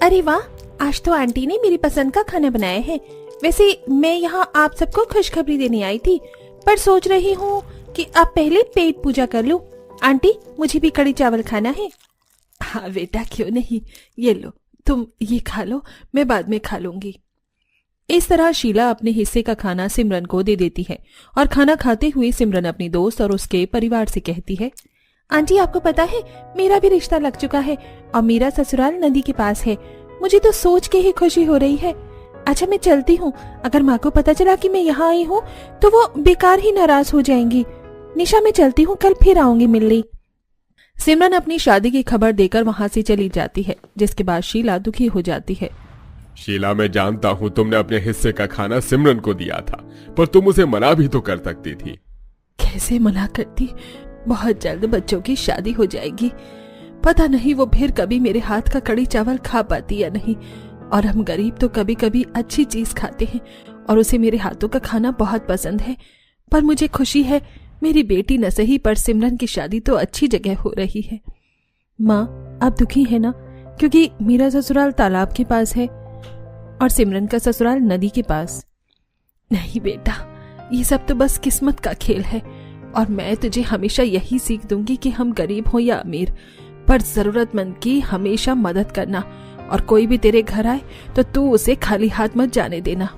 अरे वाह, आज तो आंटी ने मेरी पसंद का खाना बनाया है। वैसे मैं यहाँ आप सबको खुशखबरी देने आई थी, पर सोच रही हूँ कि आप पहले पेट पूजा कर लो। आंटी, मुझे भी कड़ी चावल खाना है। हाँ बेटा, क्यों नहीं, ये लो, तुम ये खा लो, मैं बाद में खा लूंगी। इस तरह शीला अपने हिस्से का खाना सिमरन को दे देती है और खाना खाते हुए सिमरन अपनी दोस्त और उसके परिवार से कहती है, आंटी आपको पता है मेरा भी रिश्ता लग चुका है और मेरा ससुराल नदी के पास है। मुझे तो सोच के ही खुशी हो रही है। अच्छा मैं चलती हूँ, अगर माँ को पता चला कि मैं यहाँ आई हूँ तो वो बेकार ही नाराज हो जाएंगी। निशा मैं चलती हूँ, कल फिर आऊंगी मिलने। सिमरन अपनी शादी की खबर देकर वहाँ से चली जाती है, जिसके बाद शीला दुखी हो जाती है। शीला, मैं जानता हूँ तुमने अपने हिस्से का खाना सिमरन को दिया था, पर तुम उसे मना भी तो कर सकती थी। कैसे मना करती, बहुत जल्द बच्चों की शादी हो जाएगी, पता नहीं वो फिर कभी मेरे हाथ का कड़ी चावल खा पाती या नहीं। और हम गरीब तो कभी कभी अच्छी चीज खाते हैं और उसे मेरे हाथों का खाना बहुत पसंद है। पर मुझे खुशी है, मेरी बेटी न सही पर सिमरन की शादी तो अच्छी जगह हो रही है। माँ, आप दुखी है ना, क्योंकि मेरा ससुराल तालाब के पास है और सिमरन का ससुराल नदी के पास। नहीं बेटा, ये सब तो बस किस्मत का खेल है और मैं तुझे हमेशा यही सीख दूंगी कि हम गरीब हो या अमीर, पर जरूरतमंद की हमेशा मदद करना, और कोई भी तेरे घर आए तो तू उसे खाली हाथ मत जाने देना।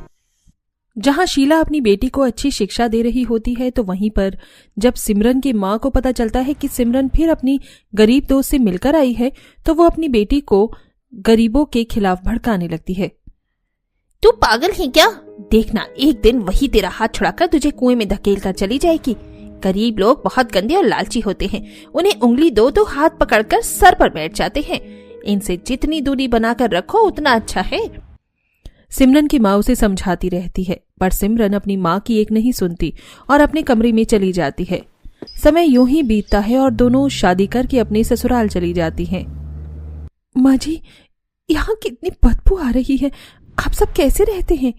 जहां शीला अपनी बेटी को अच्छी शिक्षा दे रही होती है, तो वहीं पर जब सिमरन की माँ को पता चलता है कि सिमरन फिर अपनी गरीब दोस्त से मिलकर आई है, तो वो अपनी बेटी को गरीबों के खिलाफ भड़काने लगती है। तू पागल है क्या? देखना, एक दिन वही तेरा हाथ छुड़ाकर तुझे कुएं में धकेल कर चली जाएगी। गरीब लोग बहुत गंदे और लालची होते हैं, उन्हें उंगली दो तो हाथ पकड़कर सर पर बैठ जाते हैं। इनसे जितनी दूरी बनाकर रखो उतना अच्छा है। सिमरन की माँ उसे समझाती रहती है, पर सिमरन अपनी माँ की एक नहीं सुनती और अपने कमरे में चली जाती है। समय यूं ही बीतता है और दोनों शादी करके अपने ससुराल चली जाती हैं। माँ जी, यहाँ कितनी बदबू आ रही है, आप सब कैसे रहते हैं?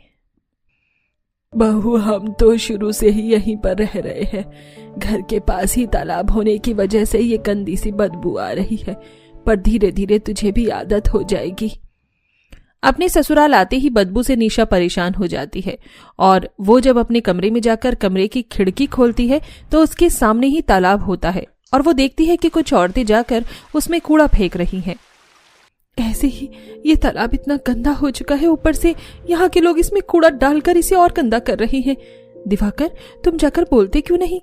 बहू, हम तो शुरू से ही यहीं पर रह रहे हैं। घर के पास ही तालाब होने की वजह से ये गंदी सी बदबू आ रही है, पर धीरे धीरे तुझे भी आदत हो जाएगी। अपने ससुराल आते ही बदबू से निशा परेशान हो जाती है और वो जब अपने कमरे में जाकर कमरे की खिड़की खोलती है तो उसके सामने ही तालाब होता है और वो देखती है कि कुछ औरतें जाकर उसमें कूड़ा फेंक रही हैं। ऐसे ही ये तालाब इतना गंदा हो चुका है, ऊपर से यहाँ के लोग इसमें कूड़ा डालकर इसे और गंदा कर रहे हैं। दिवाकर, तुम जाकर बोलते क्यों नहीं?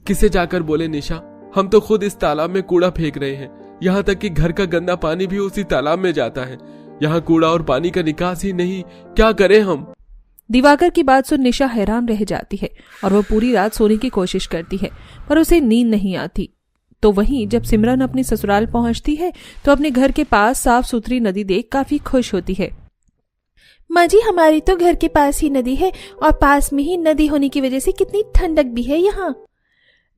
किसे जाकर बोले निशा, हम तो खुद इस तालाब में कूड़ा फेंक रहे हैं। यहाँ तक कि घर का गंदा पानी भी उसी तालाब में जाता है। यहाँ कूड़ा और पानी का निकास ही नहीं, क्या करें हम? दिवाकर की बात सुन निशा हैरान रह जाती है और वो पूरी रात सोने की कोशिश करती है, पर उसे नींद नहीं आती। तो वहीं जब सिमरन अपने ससुराल पहुंचती है तो अपने घर के पास साफ सुथरी नदी देख काफी खुश होती है। माँ जी, हमारी तो घर के पास ही नदी है और पास में ही नदी होने की वजह से कितनी ठंडक भी है यहाँ।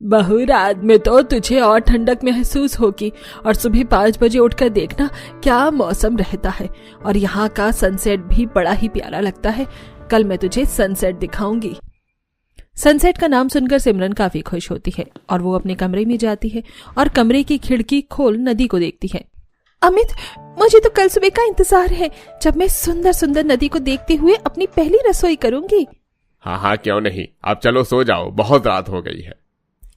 बहू, रात में तो तुझे और ठंडक महसूस होगी और सुबह 5 बजे उठकर देखना क्या मौसम रहता है, और यहाँ का सनसेट भी बड़ा ही प्यारा लगता है। कल मैं तुझे सनसेट दिखाऊंगी। सनसेट का नाम सुनकर सिमरन काफी खुश होती है और वो अपने कमरे में जाती है और कमरे की खिड़की खोल नदी को देखती है। अमित, मुझे तो कल सुबह का इंतजार है, जब मैं सुंदर सुंदर नदी को देखते हुए अपनी पहली रसोई करूंगी। हाँ हाँ, क्यों नहीं, आप चलो सो जाओ, बहुत रात हो गई है।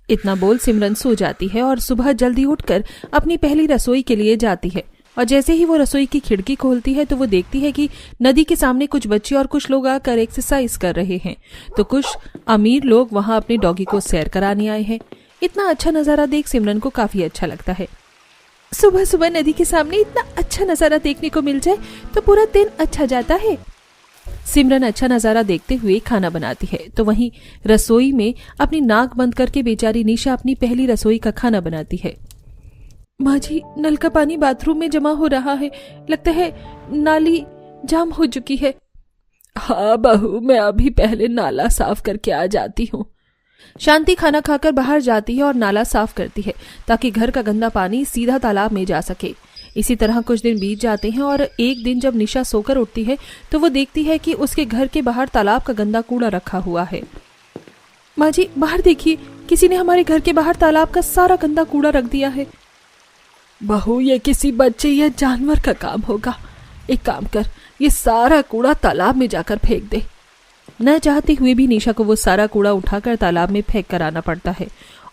इतना बोल सिमरन सो जाती है और सुबह जल्दी उठकर अपनी पहली रसोई के लिए जाती है। और जैसे ही वो रसोई की खिड़की खोलती है तो वो देखती है कि नदी के सामने कुछ बच्चे और कुछ लोग आकर एक्सरसाइज कर रहे हैं, तो कुछ अमीर लोग वहां अपने डॉगी को सैर कराने आए हैं। इतना अच्छा नजारा देख सिमरन को काफी अच्छा लगता है। सुबह सुबह नदी के सामने इतना अच्छा नजारा देखने को मिल जाए तो पूरा दिन अच्छा जाता है। सिमरन अच्छा नजारा देखते हुए खाना बनाती है, तो वहीं रसोई में अपनी नाक बंद करके बेचारी निशा अपनी पहली रसोई का खाना बनाती है। माँ जी, नल का पानी बाथरूम में जमा हो रहा है, लगता है नाली जाम हो चुकी है। हाँ बहू, मैं अभी पहले नाला साफ करके आ जाती हूँ। शांति खाना खाकर बाहर जाती है और नाला साफ करती है ताकि घर का गंदा पानी सीधा तालाब में जा सके। इसी तरह कुछ दिन बीत जाते हैं और एक दिन जब निशा सोकर उठती है तो वो देखती है कि उसके घर के बाहर तालाब का गंदा कूड़ा रखा हुआ है। माँ जी, बाहर देखिए, किसी ने हमारे घर के बाहर तालाब का सारा गंदा कूड़ा रख दिया है। बहू, ये किसी बच्चे या जानवर का काम होगा। एक काम कर, ये सारा कूड़ा तालाब में जाकर फेंक दे। न चाहते हुए भी निशा को वो सारा कूड़ा उठाकर तालाब में फेंक कर आना पड़ता है।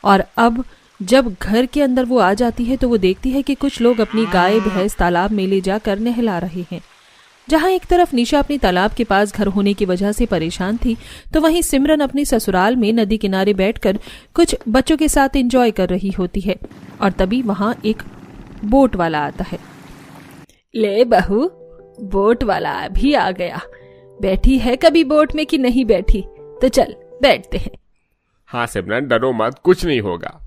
और अब जब घर के अंदर वो आ जाती है तो वो देखती है कि कुछ लोग अपनी गाय भैंस तालाब में ले जाकर नहला रहे हैं। जहां एक तरफ निशा अपनी तालाब के पास घर होने की वजह से परेशान थी, तो वहीं सिमरन अपने ससुराल में नदी किनारे बैठकर कुछ बच्चों के साथ एंजॉय कर रही होती है। और तभी वहां एक बोट वाला आता है। ले बहू, बोट वाला भी आ गया। बैठी है कभी बोट में कि नहीं बैठी? तो चल बैठते हैं। हाँ सिमरन, डरो मत, कुछ नहीं होगा।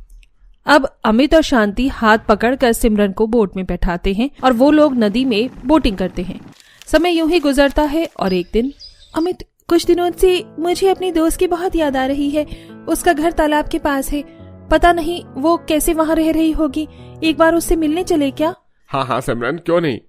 अब अमित और शांति हाथ पकड़कर सिमरन को बोट में बैठाते हैं और वो लोग नदी में बोटिंग करते हैं। समय यूं ही गुजरता है और एक दिन, अमित, कुछ दिनों से मुझे अपनी दोस्त की बहुत याद आ रही है। उसका घर तालाब के पास है। पता नहीं वो कैसे वहां रह रही होगी। एक बार उससे मिलने चले क्या? हाँ हाँ सिमरन, क्यों नहीं,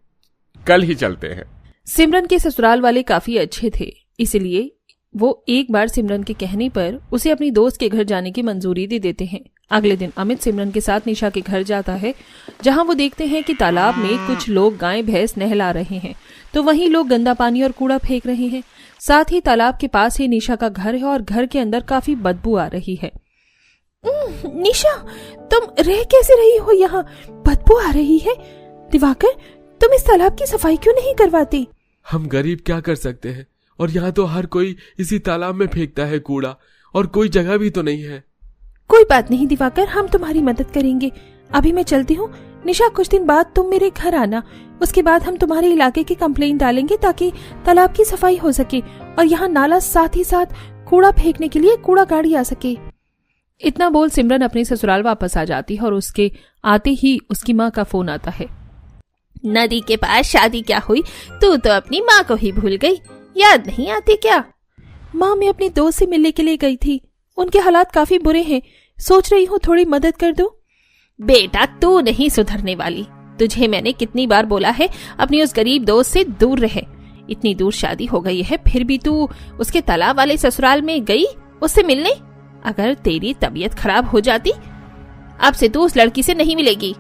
कल ही चलते हैं। सिमरन के ससुराल वाले काफी अच्छे थे, इसलिए वो एक बार सिमरन के कहने पर उसे अपनी दोस्त के घर जाने की मंजूरी दे देते हैं। अगले दिन अमित सिमरन के साथ निशा के घर जाता है, जहां वो देखते हैं कि तालाब में कुछ लोग गाय भैंस नहला रहे हैं, तो वहीं लोग गंदा पानी और कूड़ा फेंक रहे हैं। साथ ही तालाब के पास ही निशा का घर है और घर के अंदर काफी बदबू आ रही है। निशा, तुम रह कैसे रही हो यहाँ? बदबू आ रही है। दिवाकर, तुम इस तालाब की सफाई क्यों नहीं करवाती? हम गरीब क्या कर सकते हैं, और यहाँ तो हर कोई इसी तालाब में फेंकता है कूड़ा, और कोई जगह भी तो नहीं है। कोई बात नहीं दिवाकर, हम तुम्हारी मदद करेंगे। अभी मैं चलती हूँ। निशा, कुछ दिन बाद तुम मेरे घर आना। उसके बाद हम तुम्हारे इलाके की कंप्लेंट डालेंगे ताकि तालाब की सफाई हो सके और यहाँ नाला, साथ ही साथ कूड़ा फेंकने के लिए कूड़ा गाड़ी आ सके। इतना बोल सिमरन अपने ससुराल वापस आ जाती है और उसके आते ही उसकी माँ का फोन आता है। नदी के पास शादी क्या हुई? तू तो अपनी माँ को ही भूल गई। याद नहीं आती क्या? माँ, मैं अपनी दोस्त से मिलने के लिए गई थी। उनके हालात काफी बुरे हैं। सोच रही हूँ थोड़ी मदद कर दो। बेटा, तू नहीं सुधरने वाली। तुझे मैंने कितनी बार बोला है अपनी उस गरीब दोस्त से दूर रहे। इतनी दूर शादी हो गई है, फिर भी तू उसके तालाब वाले ससुराल में गई उससे मिलने। अगर तेरी तबीयत खराब हो जाती, अब से तू उस लड़की से नहीं मिलेगी।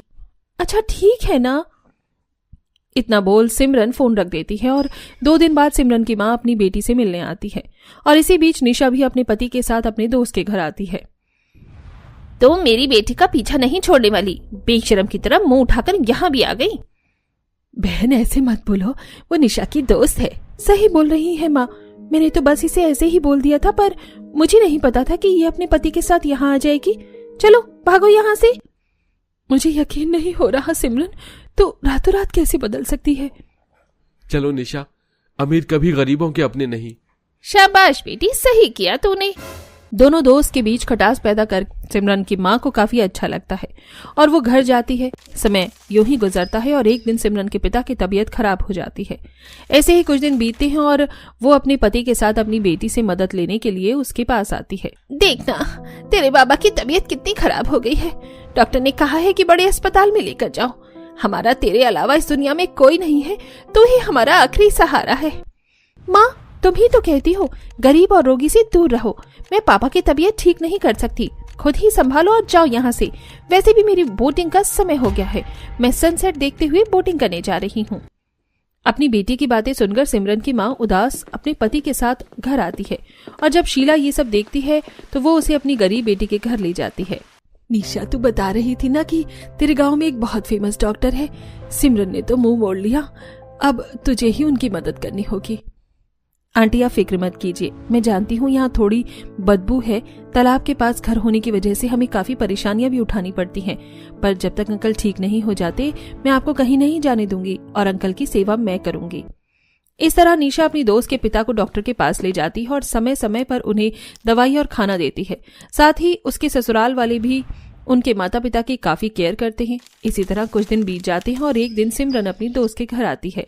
अच्छा ठीक है ना। इतना बोल सिमरन फोन रख देती है और 2 दिन बाद सिमरन की माँ अपनी बेटी से मिलने आती है। और इसी बीच निशा भी अपने पति के साथ अपने दोस्त के घर आती है। तो मेरी बेटी का पीछा नहीं छोड़ने वाली, बेशरम की तरह मुंह उठाकर यहाँ भी आ गई। बहन, ऐसे मत बोलो, वो निशा की दोस्त है। सही बोल रही है माँ, मैंने तो बस इसे ऐसे ही बोल दिया था, पर मुझे नहीं पता था कि ये अपने पति के साथ यहाँ आ जाएगी। चलो भागो यहाँ से। मुझे यकीन नहीं हो रहा सिमरन, तो रातों रात कैसे बदल सकती है। चलो निशा, अमीर कभी गरीबों के अपने नहीं। शाबाश बेटी, सही किया तूने। दोनों दोस्त के बीच खटास पैदा कर सिमरन की माँ को काफी अच्छा लगता है और वो घर जाती है। समय यूं ही गुजरता है और एक दिन सिमरन के पिता की तबीयत खराब हो जाती है। ऐसे ही कुछ दिन बीतते हैं और वो अपने पति के साथ अपनी बेटी से मदद लेने के लिए उसके पास आती है। देखना, तेरे बाबा की तबीयत कितनी खराब हो गई है। डॉक्टर ने कहा है कि बड़े अस्पताल में लेकर जाओ। हमारा तेरे अलावा इस दुनिया में कोई नहीं है, तू ही हमारा आखिरी सहारा है। माँ, तुम ही तो कहती हो गरीब और रोगी से दूर रहो। मैं पापा की तबीयत ठीक नहीं कर सकती, खुद ही संभालो और जाओ यहाँ से। वैसे भी मेरी बोटिंग का समय हो गया है, मैं सनसेट देखते हुए बोटिंग करने जा रही हूँ। अपनी बेटी की बातें सुनकर सिमरन की माँ उदास अपने पति के साथ घर आती है और जब शीला ये सब देखती है तो वो उसे अपनी गरीब बेटी के घर ले जाती है। निशा, तू बता रही थी ना कि तेरे गांव में एक बहुत फेमस डॉक्टर है। सिमरन ने तो मुंह मोड़ लिया, अब तुझे ही उनकी मदद करनी होगी। आंटी, आप फिक्र मत कीजिए, मैं जानती हूँ यहाँ थोड़ी बदबू है। तालाब के पास घर होने की वजह से हमें काफी परेशानियां भी उठानी पड़ती हैं, पर जब तक अंकल ठीक नहीं हो जाते मैं आपको कहीं नहीं जाने दूंगी और अंकल की सेवा मैं करूंगी। इस तरह निशा अपनी दोस्त के पिता को डॉक्टर के पास ले जाती है और समय समय पर उन्हें दवाई और खाना देती है। साथ ही उसके ससुराल वाले भी उनके माता पिता की काफी केयर करते हैं। इसी तरह कुछ दिन बीत जाते हैं और एक दिन सिमरन अपनी दोस्त के घर आती है।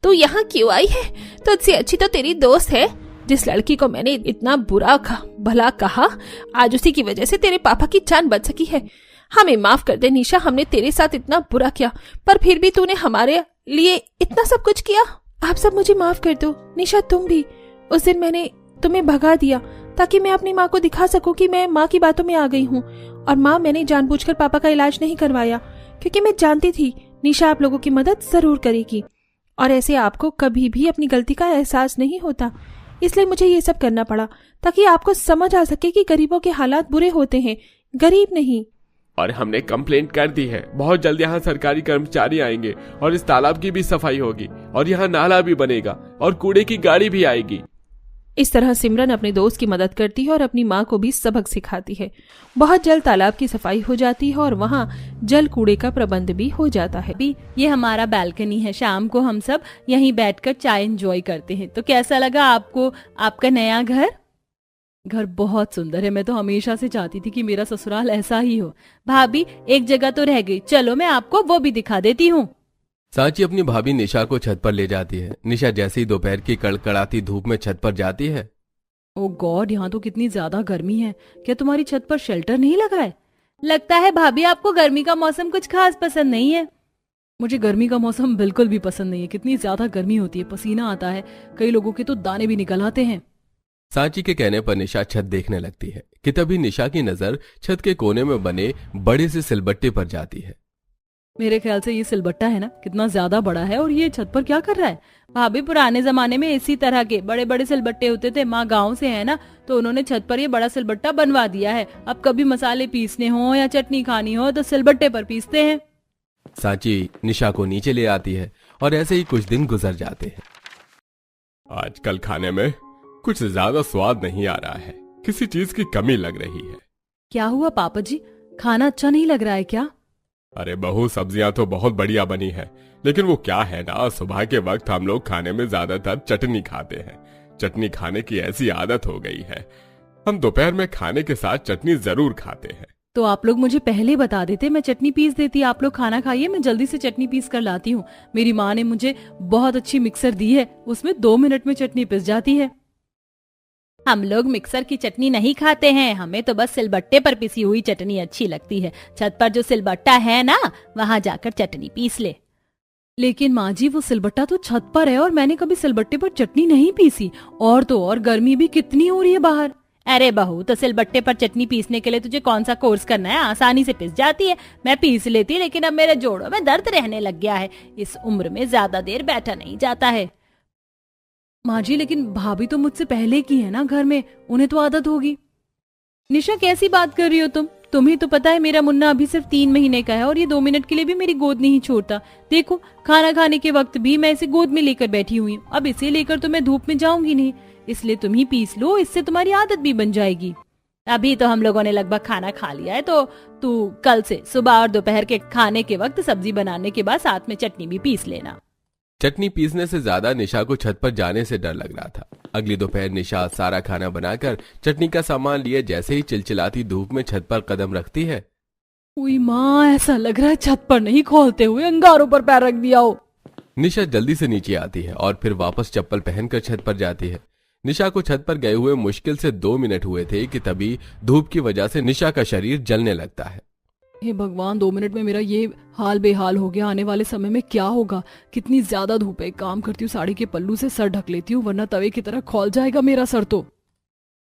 तू यहाँ क्यों आई है? तुझसे अच्छी तो तेरी दोस्त है। जिस लड़की को मैंने इतना बुरा भला कहा, आज उसी की वजह से तेरे पापा की जान बच सकी है। हमें माफ कर दे निशा, हमने तेरे साथ इतना बुरा किया, पर फिर भी तूने हमारे लिए इतना सब कुछ किया। आप सब मुझे माफ कर दो। निशा, तुम भी। उस दिन मैंने तुम्हें भगा दिया ताकि मैं अपनी माँ को दिखा सकूं कि मैं माँ की बातों में आ गई हूँ। और माँ, मैंने जानबूझकर पापा का इलाज नहीं करवाया क्योंकि मैं जानती थी निशा आप लोगों की मदद जरूर करेगी। और ऐसे आपको कभी भी अपनी गलती का एहसास नहीं होता। इसलिए मुझे ये सब करना पड़ा ताकि आपको समझ आ सके कि गरीबों के हालात बुरे होते हैं, गरीब नहीं। और हमने कंप्लेंट कर दी है। बहुत जल्द यहाँ सरकारी कर्मचारी आएंगे और इस तालाब की भी सफाई होगी और यहाँ नाला भी बनेगा और कूड़े की गाड़ी भी आएगी। इस तरह सिमरन अपने दोस्त की मदद करती है और अपनी माँ को भी सबक सिखाती है। बहुत जल्द तालाब की सफाई हो जाती है और वहाँ जल कूड़े का प्रबंध भी हो जाता है। भी ये हमारा बालकनी है, शाम को हम सब यहीं बैठकर चाय एंजॉय करते हैं। तो कैसा लगा आपको आपका नया घर? घर बहुत सुंदर है। मैं तो हमेशा से चाहती थी कि मेरा ससुराल ऐसा ही हो। भाभी एक जगह तो रह गई, चलो मैं आपको वो भी दिखा देती हूँ। सांची अपनी भाभी निशा को छत पर ले जाती है। निशा जैसे ही दोपहर की कड़कड़ाती धूप में छत पर जाती है। ओ गॉड, यहाँ तो कितनी ज्यादा गर्मी है। क्या तुम्हारी छत पर शेल्टर नहीं लगा है? लगता है भाभी आपको गर्मी का मौसम कुछ खास पसंद नहीं है। मुझे गर्मी का मौसम बिल्कुल भी पसंद नहीं है। कितनी ज्यादा गर्मी होती है, पसीना आता है, कई लोगों के तो दाने भी निकल आते हैं। सांची के कहने पर निशा छत देखने लगती है कि तभी निशा की नजर छत के कोने में बने बड़े से सिलबट्टे पर जाती है। मेरे ख्याल से ये सिलबट्टा है ना, कितना ज्यादा बड़ा है और ये छत पर क्या कर रहा है? भाभी पुराने जमाने में इसी तरह के बड़े बड़े सिलबट्टे होते थे। माँ गांव से है ना, तो उन्होंने छत पर ये बड़ा सिलबट्टा बनवा दिया है। अब कभी मसाले पीसने हो या चटनी खानी हो तो सिलबट्टे पर पीसते हैं। सांची निशा को नीचे ले आती है और ऐसे ही कुछ दिन गुजर जाते हैं। आजकल खाने में कुछ ज्यादा स्वाद नहीं आ रहा है, किसी चीज की कमी लग रही है। क्या हुआ पापा जी, खाना अच्छा नहीं लग रहा है क्या? अरे बहू, सब्जियां तो बहुत बढ़िया बनी है, लेकिन वो क्या है ना, सुबह के वक्त हम लोग खाने में ज्यादातर चटनी खाते हैं। चटनी खाने की ऐसी आदत हो गई है, हम दोपहर में खाने के साथ चटनी जरूर खाते हैं। तो आप लोग मुझे पहले बता देते, मैं चटनी पीस देती। आप लोग खाना खाइए, मैं जल्दी से चटनी पीस कर लाती हूँ। मेरी माँ ने मुझे बहुत अच्छी मिक्सर दी है, उसमें 2 मिनट में चटनी पिस जाती है। हम लोग मिक्सर की चटनी नहीं खाते हैं, हमें तो बस सिलबट्टे पर पिसी हुई चटनी अच्छी लगती है। छत पर जो सिलबट्टा है ना, वहाँ जाकर चटनी पीस ले। लेकिन माँ जी, वो सिलबट्टा तो छत पर है और मैंने कभी सिलबट्टे पर चटनी नहीं पीसी। और तो और गर्मी भी कितनी हो रही है बाहर। अरे बहू, तो सिलबट्टे पर चटनी पीसने के लिए तुझे कौन सा कोर्स करना है? आसानी से पिस जाती है। मैं पीस लेती, लेकिन अब मेरे जोड़ों में दर्द रहने लग गया है। इस उम्र में ज्यादा देर बैठा नहीं जाता है। माँ जी, लेकिन भाभी तो मुझसे पहले की है ना घर में, उन्हें तो आदत होगी। निशा, कैसी बात कर रही हो तुम? तुम्हें तो पता है मेरा मुन्ना अभी सिर्फ 3 महीने का है और ये 2 मिनट के लिए भी मेरी गोद नहीं छोड़ता। देखो, खाना खाने के वक्त भी मैं इसे गोद में लेकर बैठी हुई हूँ। अब इसे लेकर तो मैं धूप में जाऊंगी नहीं, इसलिए तुम ही पीस लो, इससे तुम्हारी आदत भी बन जाएगी। अभी तो हम लोगों ने लगभग खाना खा लिया है, तो तू कल से सुबह और दोपहर के खाने के वक्त सब्जी बनाने के बाद साथ में चटनी भी पीस लेना। चटनी पीसने से ज्यादा निशा को छत पर जाने से डर लग रहा था। अगली दोपहर निशा सारा खाना बनाकर चटनी का सामान लिए जैसे ही चिलचिलाती धूप में छत पर कदम रखती है। उई माँ, ऐसा लग रहा है छत पर नहीं खोलते हुए अंगारों पर पैर रख दिया हो। निशा जल्दी से नीचे आती है और फिर वापस चप्पल पहनकर छत पर जाती है। निशा को छत पर गए हुए मुश्किल से 2 मिनट हुए थे कि तभी धूप की वजह से निशा का शरीर जलने लगता है। हे भगवान, 2 मिनट में मेरा ये हाल बेहाल हो गया। आने वाले समय में क्या होगा? कितनी ज्यादा धूप है। एक काम करती हूँ, साड़ी के पल्लू से सर ढक लेती हूँ, वरना तवे की तरह खौल जाएगा मेरा सर तो।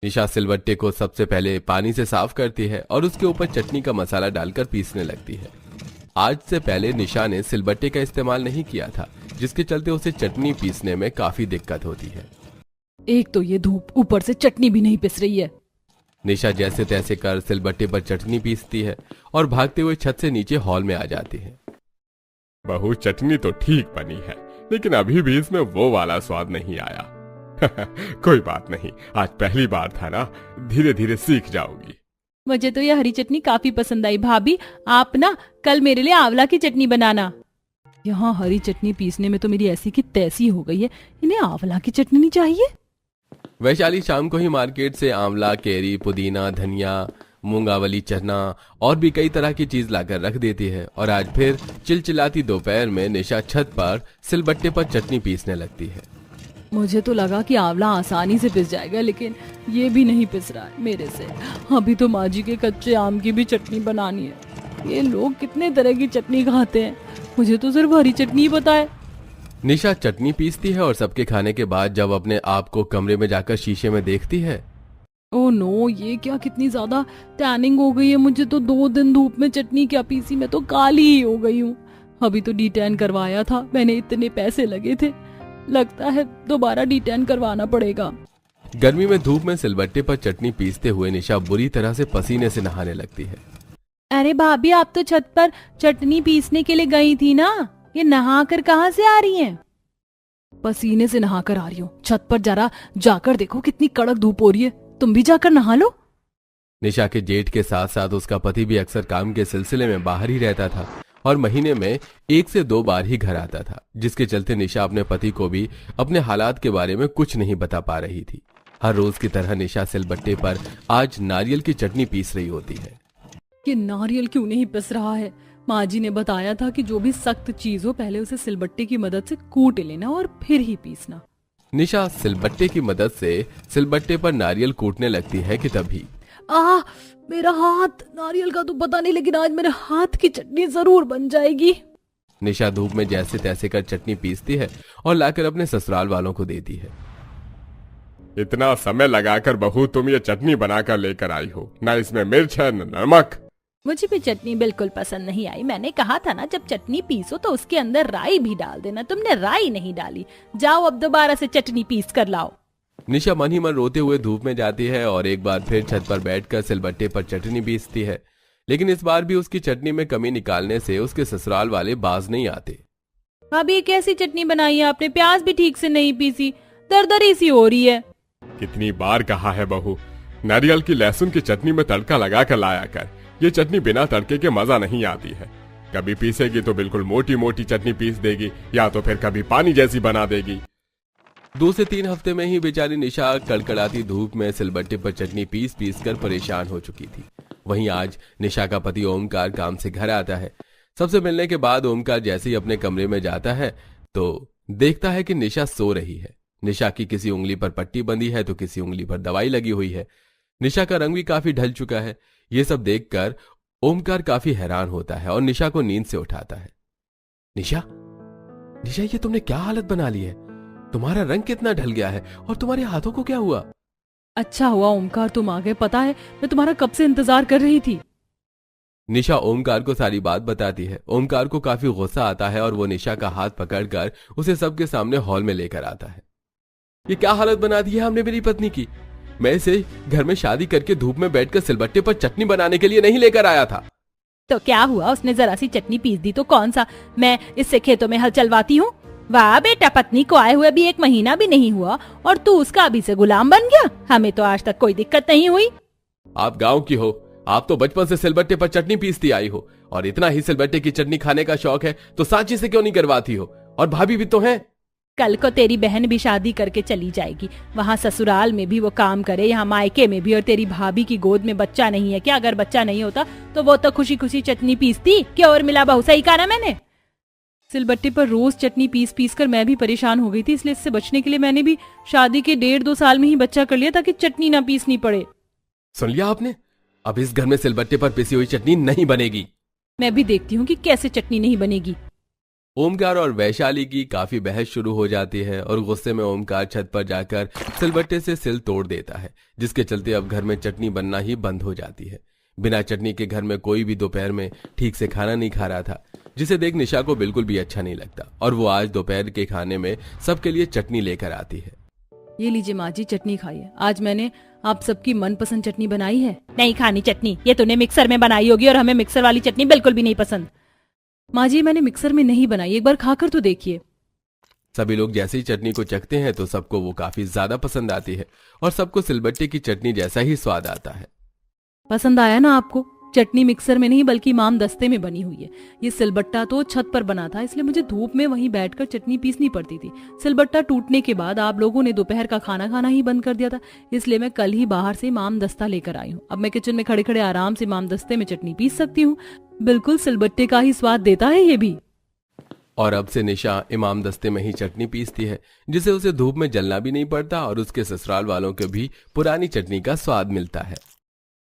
निशा सिलबट्टे को सबसे पहले पानी से साफ करती है और उसके ऊपर चटनी का मसाला डालकर पीसने लगती है। आज से पहले निशा ने सिलबट्टे का इस्तेमाल नहीं किया था, जिसके चलते उसे चटनी पीसने में काफी दिक्कत होती है। एक तो ये धूप, ऊपर से चटनी भी नहीं पिस रही है। निशा जैसे तैसे कर सिलबट्टे पर चटनी पीसती है और भागते हुए छत से नीचे हॉल में आ जाती है। बहू, चटनी तो ठीक बनी है, लेकिन अभी भी इसमें वो वाला स्वाद नहीं आया। कोई बात नहीं, आज पहली बार था ना, धीरे धीरे सीख जाओगी। मुझे तो यह हरी चटनी काफी पसंद आई। भाभी, आप ना कल मेरे लिए आंवला की चटनी बनाना। यहाँ हरी चटनी पीसने में तो मेरी ऐसी की तैसी हो गई है, इन्हें आंवला की चटनी नहीं चाहिए। वैशाली शाम को ही मार्केट से आंवला, केरी, पुदीना, धनिया, मूंगावली, चना और भी कई तरह की चीज लाकर रख देती है और आज फिर चिलचिलाती दोपहर में निशा छत पर सिलबट्टे पर चटनी पीसने लगती है। मुझे तो लगा कि आंवला आसानी से पिस जाएगा, लेकिन ये भी नहीं पिस रहा है मेरे से। अभी तो माँ जी के कच्चे आम की भी चटनी बनानी है। ये लोग कितने तरह की चटनी खाते हैं, मुझे तो सिर्फ हरी चटनी ही पता है। निशा चटनी पीसती है और सबके खाने के बाद जब अपने आप को कमरे में जाकर शीशे में देखती है, ओह नो, ये क्या कितनी ज्यादा टैनिंग हो गई है। मुझे तो 2 दिन धूप में चटनी क्या पीसी, मैं तो काली ही हो गई हूँ। अभी तो डिटेन करवाया था मैंने, इतने पैसे लगे थे, लगता है दोबारा डिटेन करवाना पड़ेगा। गर्मी में धूप में सिलबट्टे पर चटनी पीसते हुए निशा बुरी तरह से पसीने से नहाने लगती है। अरे भाभी, आप तो छत पर चटनी पीसने के लिए गई थी ना, ये नहा कर कहाँ से आ रही हैं? पसीने से नहा कर आ रही हूँ। छत पर जरा जाकर देखो कितनी कड़क धूप हो रही है, तुम भी जाकर नहा लो। निशा के जेठ के साथ साथ उसका पति भी अक्सर काम के सिलसिले में बाहर ही रहता था और महीने में 1 से 2 बार ही घर आता था, जिसके चलते निशा अपने पति को भी अपने हालात के बारे में कुछ नहीं बता पा रही थी। हर रोज की तरह निशा सिलबट्टे पर आज नारियल की चटनी पीस रही होती है। ये नारियल क्यों नहीं पिस रहा है? माँ जी ने बताया था कि जो भी सख्त चीज हो पहले उसे सिलबट्टे की मदद से कूट लेना और फिर ही पीसना। निशा सिलबट्टे की मदद से सिलबट्टे पर नारियल कूटने लगती है कि तभी मेरा हाथ, नारियल का तो पता नहीं, लेकिन आज मेरे हाथ की चटनी जरूर बन जाएगी। निशा धूप में जैसे तैसे कर चटनी पीसती है और लाकर अपने ससुराल वालों को देती है। इतना समय लगाकर बहू तुम ये चटनी बनाकर लेकर आई हो, ना इसमें मिर्च है न नमक। मुझे भी चटनी बिल्कुल पसंद नहीं आई। मैंने कहा था ना, जब चटनी पीसो तो उसके अंदर राई भी डाल देना, तुमने राई नहीं डाली। जाओ अब दोबारा से चटनी पीस कर लाओ। निशा मन ही मन रोते हुए धूप में जाती है और एक बार फिर छत पर बैठकर सिलबट्टे पर चटनी पीसती है, लेकिन इस बार भी उसकी चटनी में कमी निकालने से उसके ससुराल वाले बाज नहीं आते। अब ये कैसी चटनी बनाई है आपने? प्याज भी ठीक से नहीं पीसी, दरदरी सी हो रही है। कितनी बार कहा है बहू, नारियल की लहसुन की चटनी में तड़का लगा कर लाया कर। ये चटनी बिना तड़के के मजा नहीं आती है। कभी पीसेगी तो बिल्कुल मोटी मोटी चटनी पीस देगी, या तो फिर कभी पानी जैसी बना देगी। 2 से 3 हफ्ते में ही बेचारी निशा कड़कड़ाती धूप में सिलबट्टे पर चटनी पीस पीस कर परेशान हो चुकी थी। वहीं आज निशा का पति ओमकार काम से घर आता है। सबसे मिलने के बाद ओमकार जैसे ही अपने कमरे में जाता है तो देखता है कि निशा सो रही है। निशा की किसी उंगली पर पट्टी बंधी है तो किसी उंगली पर दवाई लगी हुई है। निशा का रंग भी काफी ढल चुका है। ये सब देखकर ओमकार काफी हैरान होता है और निशा को नींद से उठाता है। निशा, निशा, ये तुमने क्या हालत बना ली है? तुम्हारा रंग कितना ढल गया है और तुम्हारे हाथों को क्या हुआ? अच्छा हुआ ओमकार तुम आ गए, पता है मैं तुम्हारा कब से इंतजार कर रही थी। निशा ओमकार को सारी बात बताती है। ओमकार को काफी गुस्सा आता है और वो निशा का हाथ पकड़कर उसे सबके सामने हॉल में लेकर आता है। ये क्या हालत बना दी है हमने मेरी पत्नी की? मैं इसे घर में शादी करके धूप में बैठकर सिलबट्टे पर चटनी बनाने के लिए नहीं लेकर आया था। तो क्या हुआ, उसने जरा सी चटनी पीस दी तो कौन सा मैं इससे खेतों में हल चलवाती हूँ? वाह बेटा, पत्नी को आए हुए भी 1 महीना भी नहीं हुआ और तू उसका अभी से गुलाम बन गया। हमें तो आज तक कोई दिक्कत नहीं हुई। आप गांव की हो, आप तो बचपन से सिलबट्टे पर चटनी पीसती आई हो और इतना ही सिलबट्टे की चटनी खाने का शौक है तो सांची से क्यों नहीं करवाती हो? और भाभी भी तो है। कल को तेरी बहन भी शादी करके चली जाएगी, वहाँ ससुराल में भी वो काम करे, यहाँ मायके में भी। और तेरी भाभी की गोद में बच्चा नहीं है क्या? अगर बच्चा नहीं होता तो वो तो खुशी खुशी चटनी पीसती। क्या और मिला बहू? सही कहा ना मैंने? सिलबट्टे पर रोज चटनी पीस पीस कर मैं भी परेशान हो गई थी, इसलिए इससे बचने के लिए मैंने भी शादी के 1.5-2 साल में ही बच्चा कर लिया ताकि चटनी ना पीसनी पड़े। सुन लिया आपने? अब इस घर में सिलबट्टे पर पिसी हुई चटनी नहीं बनेगी। मैं भी देखती हूँ कि कैसे चटनी नहीं बनेगी। ओमकार और वैशाली की काफी बहस शुरू हो जाती है और गुस्से में ओमकार छत पर जाकर सिलबट्टे से सिल तोड़ देता है, जिसके चलते अब घर में चटनी बनना ही बंद हो जाती है। बिना चटनी के घर में कोई भी दोपहर में ठीक से खाना नहीं खा रहा था, जिसे देख निशा को बिल्कुल भी अच्छा नहीं लगता और वो आज दोपहर के खाने में सबके लिए चटनी लेकर आती है। ये लीजिए माँ जी, चटनी खाइए। आज मैंने आप सबकी मनपसंद चटनी बनाई है। नहीं खानी चटनी, ये तूने मिक्सर में बनाई होगी और हमें मिक्सर वाली चटनी बिल्कुल भी नहीं पसंद। माँ जी, मैंने मिक्सर में नहीं बनाई, एक बार खाकर तो देखिए। सभी लोग जैसे ही चटनी को चखते हैं तो सबको वो काफी ज्यादा पसंद आती है और सबको सिलबट्टे की चटनी जैसा ही स्वाद आता है। पसंद आया ना आपको? चटनी मिक्सर में नहीं बल्कि इमाम दस्ते में बनी हुई है। ये सिलबट्टा तो छत पर बना था, इसलिए मुझे धूप में वहीं बैठकर चटनी पीसनी पड़ती थी। सिलबट्टा टूटने के बाद आप लोगों ने दोपहर का खाना खाना ही बंद कर दिया था, इसलिए मैं कल ही बाहर से इमाम दस्ता लेकर आई हूँ। अब मैं किचन में खड़े खड़े आराम से इमाम दस्ते में चटनी पीस सकती हूँ। बिल्कुल सिलबट्टे का ही स्वाद देता है ये भी। और अब से निशा इमाम दस्ते में ही चटनी पीसती है, जिसे उसे धूप में जलना भी नहीं पड़ता और उसके ससुराल वालों को भी पुरानी चटनी का स्वाद मिलता है।